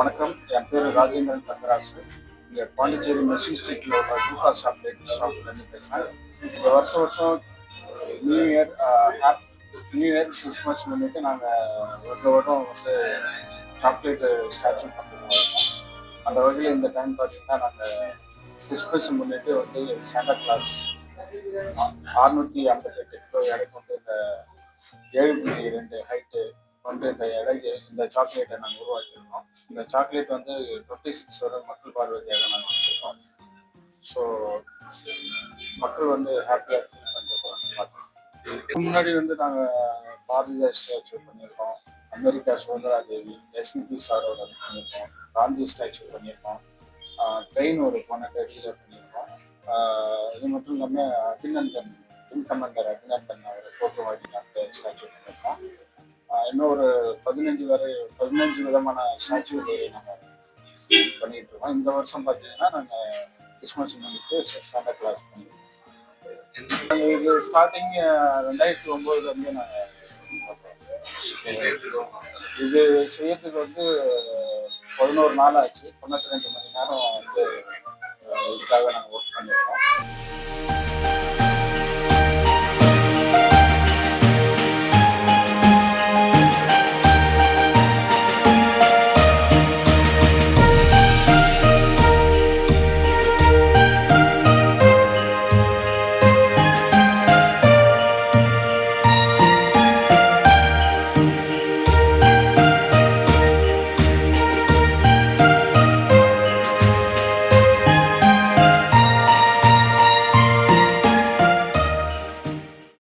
வணக்கம். என் பேர் ராஜேந்திரன் தங்கராசு. இங்கே பாண்டிச்சேரி மெர்சி ஸ்ட்ரீட்டில் உள்ள ஜூகா சாக்லேட் ஷாப்லேருந்து பேசுகிறேன். இந்த வருஷம் வருஷம் new year new year Christmas முன்னிட்டு நாங்கள் வருடம் வந்து சாக்லேட்டு ஸ்டாச்சு பண்ணுறோம். அந்த வகையில் இந்த டைம் பார்த்தீங்கன்னா நாங்கள் கிறிஸ்மஸ் முன்னிட்டு வந்து சாண்டா கிளாஸ் 658 கிலோ எடை கொண்டு இந்த 7.2 ஹைட்டு கொண்டு இந்த சாக்லேட்டை நாங்கள் உருவாக்கியிருக்கோம். இந்த சாக்லேட் வந்து 26 வரை மக்கள் பார்வைக்காக நாங்கள் வச்சுருக்கோம். ஸோ மக்கள் வந்து ஹாப்பியாக ஃபீல் பண்ணிருக்கோம். முன்னாடி வந்து நாங்கள் பாரதிதார் ஸ்டாச்சு பண்ணியிருக்கோம், அமெரிக்கா சுதந்திரா தேவி, எஸ்பிபி சாரோட பண்ணியிருக்கோம், காந்தி ஸ்டாச்சு பண்ணியிருக்கோம், ட்ரெயின் ஒரு டெல்லியில் பண்ணியிருக்கோம். இது மட்டும் இல்லாமல் அபிநந்தன் விங் கமாண்டர் அபிநந்தன் அவரை போட்டு வாங்கி அந்த ஸ்டாச்சு பண்ணியிருக்கோம். இன்னும் ஒரு 15 விதமான ஸ்டாச்சுகளை நாங்கள் பண்ணிட்டு இருக்கோம். இந்த வருஷம் பார்த்தீங்கன்னா நாங்கள் கிறிஸ்மஸ் முன்னிட்டு சாண்டா கிளாஸ் பண்ணியிருக்கோம். இது ஸ்டார்டிங் 2009 நாங்கள் இது செய்யறதுக்கு வந்து 11 நாள் ஆச்சு. 92 மணி நேரம் வந்து இதுக்காக நாங்கள் ஒர்க் பண்ணியிருக்கோம்.